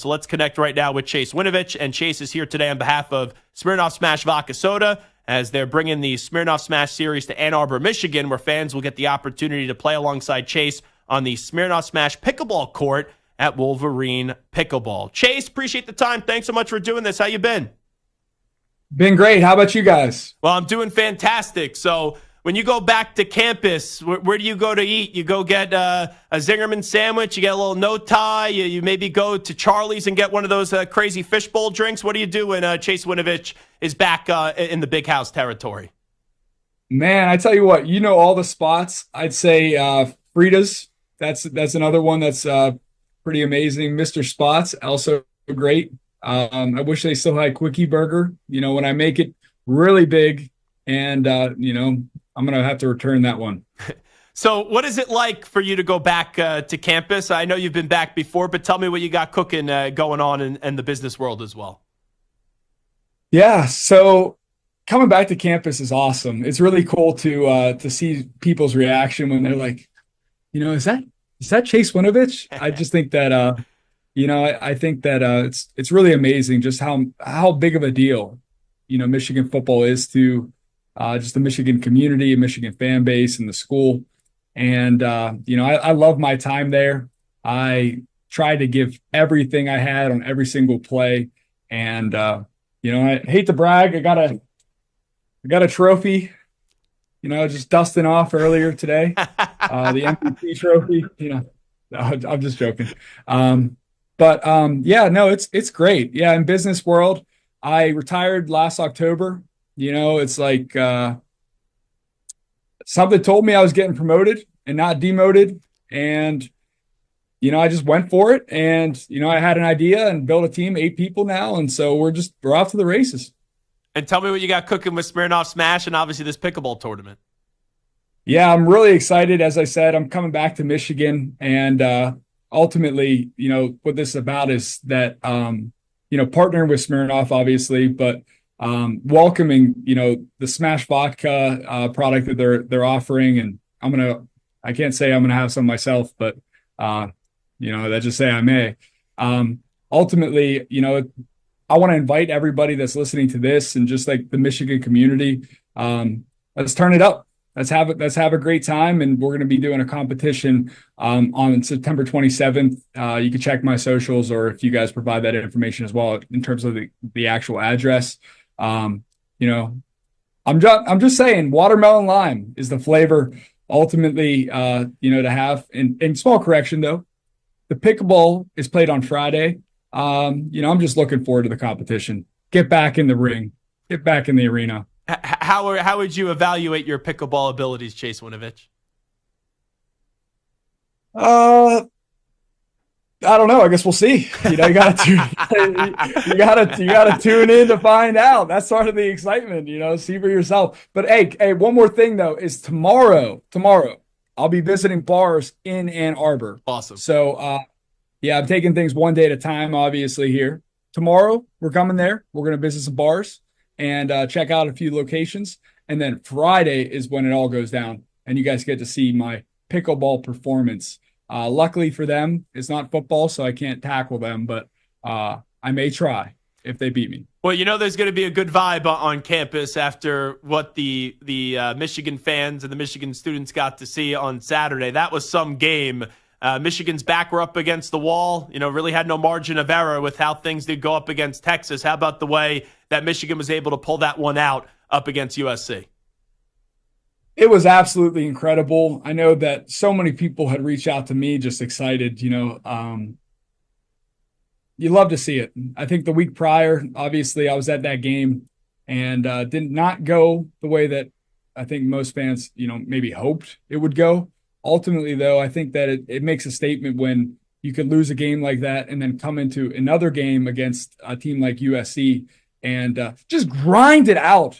So let's connect right now with Chase Winovich. And Chase is here today on behalf of Smirnoff Smash Vodka Soda, as they're bringing the Smirnoff Smash series to Ann Arbor, Michigan, where fans will get the opportunity to play alongside Chase on the Smirnoff Smash pickleball court at Wolverine Pickleball. Chase, appreciate the time. Thanks so much for doing this. How you been? Been great. How about you guys? Well, I'm doing fantastic. So when you go back to campus, where do you go to eat? You go get a Zingerman sandwich, you get a little no tie, you maybe go to Charlie's and get one of those crazy fishbowl drinks. What do you do when Chase Winovich is back in the big house territory? Man, I tell you what, you know all the spots. I'd say Frida's. That's another one that's pretty amazing. Mr. Spots, also great. I wish they still had Quickie Burger. You know, when I make it really big, and I'm going to have to return that one. So what is it like for you to go back to campus? I know you've been back before, but tell me what you got cooking going on in the business world as well. Yeah, so coming back to campus is awesome. It's really cool to see people's reaction when they're like, is that Chase Winovich? I just think that I think that it's really amazing just how big of a deal Michigan football is to just the Michigan community, Michigan fan base, and the school. And I love my time there. I tried to give everything I had on every single play. And I hate to brag, I got a trophy. Just dusting off earlier today, the MVP trophy. No, I'm just joking. It's great. Yeah, in business world, I retired last October. It's like something told me I was getting promoted and not demoted. And, I just went for it. And, I had an idea and built a team, 8 people now. And so we're off to the races. And tell me what you got cooking with Smirnoff Smash and obviously this pickleball tournament. Yeah, I'm really excited. As I said, I'm coming back to Michigan. And ultimately, what this is about is that, partnering with Smirnoff, obviously, but welcoming, the Smash Vodka product that they're offering. And I can't say I'm going to have some myself, but, let's just say I may. Ultimately, I want to invite everybody that's listening to this and just like the Michigan community, let's turn it up. Let's have a great time. And we're going to be doing a competition on September 27th. You can check my socials, or if you guys provide that information as well in terms of the actual address. I'm just saying watermelon lime is the flavor ultimately, to have. And small correction though, the pickleball is played on Friday. I'm just looking forward to the competition. Get back in the ring, get back in the arena. How would you evaluate your pickleball abilities, Chase Winovich? I don't know. I guess we'll see. You gotta tune in to find out. That's sort of the excitement, see for yourself. But hey, one more thing though is tomorrow I'll be visiting bars in Ann Arbor. Awesome. So I'm taking things one day at a time, obviously here. Tomorrow we're coming there. We're going to visit some bars and check out a few locations. And then Friday is when it all goes down and you guys get to see my pickleball performance. Luckily for them, it's not football, so I can't tackle them, but I may try if they beat me. Well, there's going to be a good vibe on campus after what the Michigan fans and the Michigan students got to see on Saturday. That was some game. Michigan's back were up against the wall, really had no margin of error with how things did go up against Texas. How about the way that Michigan was able to pull that one out up against USC? It was absolutely incredible. I know that so many people had reached out to me just excited, you love to see it. I think the week prior, obviously I was at that game and did not go the way that I think most fans, maybe hoped it would go. Ultimately, though, I think that it makes a statement when you could lose a game like that and then come into another game against a team like USC and just grind it out.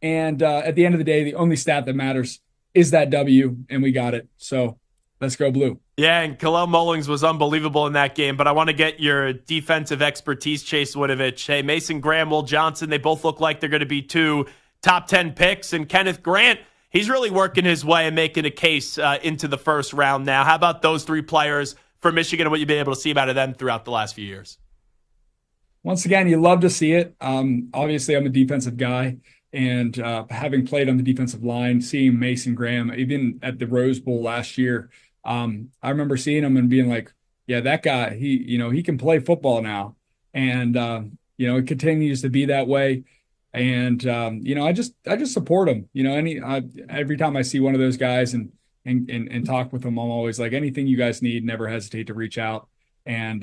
And at the end of the day, the only stat that matters is that W, and we got it. So let's go blue. Yeah, and Kalel Mullings was unbelievable in that game, but I want to get your defensive expertise, Chase Winovich. Hey, Mason Graham, Will Johnson, they both look like they're going to be 2 top 10 picks, and Kenneth Grant, he's really working his way and making a case into the first round now. How about those 3 players for Michigan and what you've been able to see out of them throughout the last few years? Once again, you love to see it. Obviously, I'm a defensive guy, and having played on the defensive line, seeing Mason Graham, even at the Rose Bowl last year, I remember seeing him and being like, yeah, that guy, he can play football now. And, it continues to be that way. And, I just support him, every time I see one of those guys and talk with them, I'm always like, anything you guys need, never hesitate to reach out. And,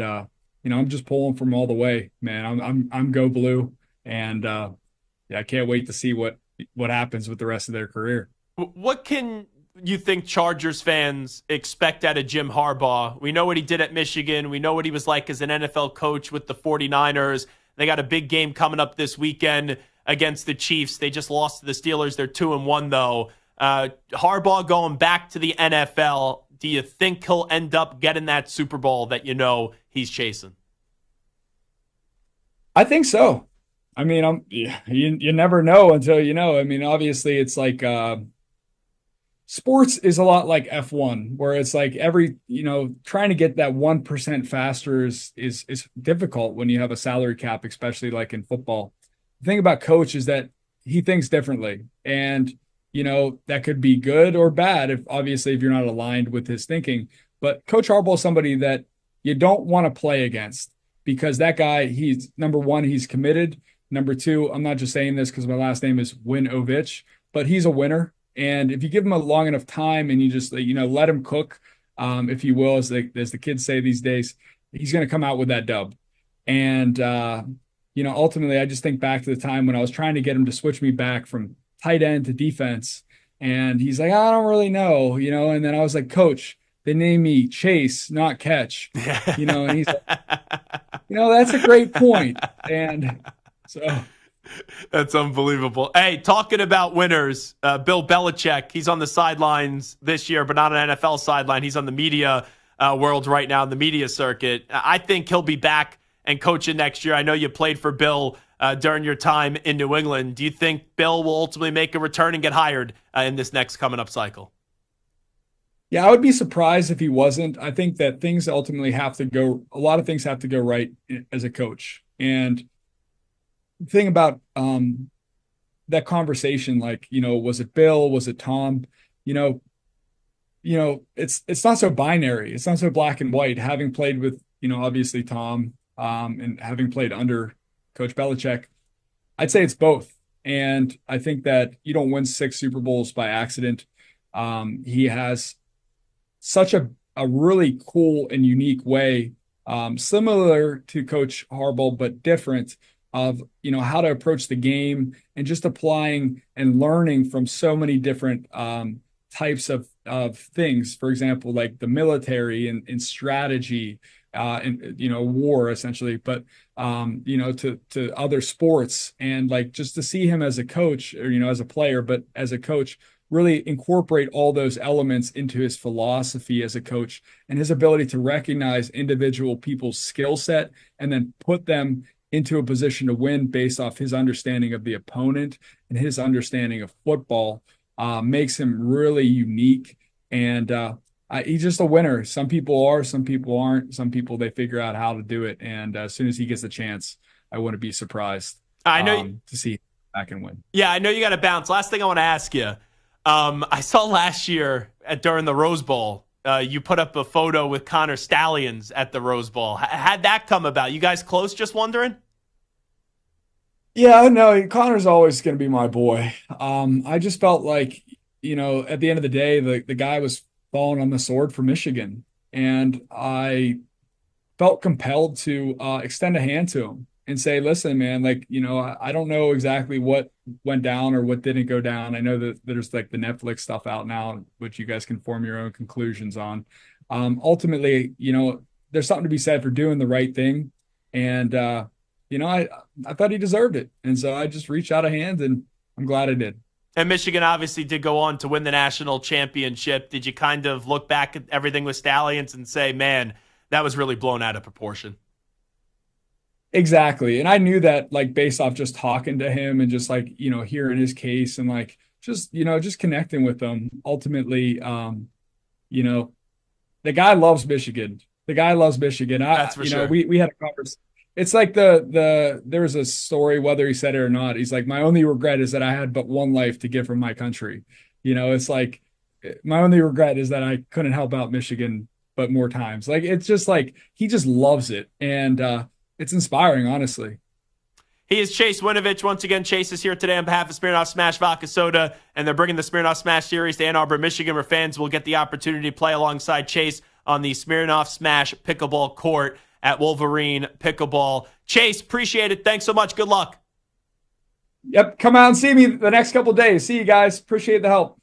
I'm just pulling from all the way, man. I'm go blue. And, I can't wait to see what happens with the rest of their career. What can you think Chargers fans expect out of Jim Harbaugh? We know what he did at Michigan. We know what he was like as an NFL coach with the 49ers. They got a big game coming up this weekend against the Chiefs. They just lost to the Steelers. They're 2-1 though. Harbaugh going back to the NFL. Do you think he'll end up getting that Super Bowl that he's chasing? I think so. I mean, you never know until you know. I mean, obviously, it's like sports is a lot like F1, where it's like trying to get that 1% faster is difficult when you have a salary cap, especially like in football. The thing about coach is that he thinks differently, and that could be good or bad if you're not aligned with his thinking. But Coach Harbaugh is somebody that you don't want to play against, because that guy, he's number one, he's committed. Number two, I'm not just saying this because my last name is Winovich, but he's a winner. And if you give him a long enough time and you just, let him cook, if you will, as the kids say these days, he's going to come out with that dub. And, ultimately, I just think back to the time when I was trying to get him to switch me back from tight end to defense. And he's like, I don't really know, and then I was like, Coach, they named me Chase, not Catch, and he's like, that's a great point. And so that's unbelievable. Hey, talking about winners, Bill Belichick, he's on the sidelines this year, but not an NFL sideline. He's on the media world right now, the media circuit. I think he'll be back and coaching next year. I know you played for Bill during your time in New England. Do you think Bill will ultimately make a return and get hired in this next coming up cycle? Yeah, I would be surprised if he wasn't. I think that a lot of things have to go right as a coach. And the thing about that conversation, was it Bill? Was it Tom? It's not so binary. It's not so black and white. Having played with, obviously Tom, and having played under Coach Belichick, I'd say it's both. And I think that you don't win 6 Super Bowls by accident. He has such a really cool and unique way, similar to Coach Harbaugh, but different, of how to approach the game and just applying and learning from so many different types of things. For example, like the military and strategy, and war essentially, but to other sports, and just to see him as a coach, or as a player, but as a coach, really incorporate all those elements into his philosophy as a coach, and his ability to recognize individual people's skill set and then put them into a position to win based off his understanding of the opponent and his understanding of football, makes him really unique. And he's just a winner. Some people are, some people aren't. Some people, they figure out how to do it. And as soon as he gets the chance, I wouldn't be surprised to see him back and win. Yeah, I know you got to bounce. Last thing I want to ask you. I saw last year during the Rose Bowl, you put up a photo with Connor Stalions at the Rose Bowl. How'd that come about? You guys close, just wondering? Yeah, no, Connor's always going to be my boy. I just felt like, at the end of the day, the guy was falling on the sword for Michigan. And I felt compelled to extend a hand to him and say, listen, man, I don't know exactly what went down or what didn't go down. I know that there's the Netflix stuff out now, which you guys can form your own conclusions on. Ultimately, there's something to be said for doing the right thing. And, I thought he deserved it. And so I just reached out a hand, and I'm glad I did. And Michigan obviously did go on to win the national championship. Did you kind of look back at everything with Stalions and say, man, that was really blown out of proportion? Exactly. And I knew that, based off just talking to him and just hearing his case and just connecting with him. Ultimately, the guy loves Michigan, The guy loves Michigan. That's for sure. We had a conversation. It's like there was a story, whether he said it or not. He's like, my only regret is that I had but one life to give from my country. It's like my only regret is that I couldn't help out Michigan but more times. Like, it's just like he just loves it, and it's inspiring, honestly. He is Chase Winovich. Once again, Chase is here today on behalf of Smirnoff Smash Vodka Soda, and they're bringing the Smirnoff Smash series to Ann Arbor, Michigan, where fans will get the opportunity to play alongside Chase on the Smirnoff Smash pickleball court at Wolverine Pickleball. Chase, appreciate it. Thanks so much. Good luck. Yep. Come out and see me the next couple of days. See you guys. Appreciate the help.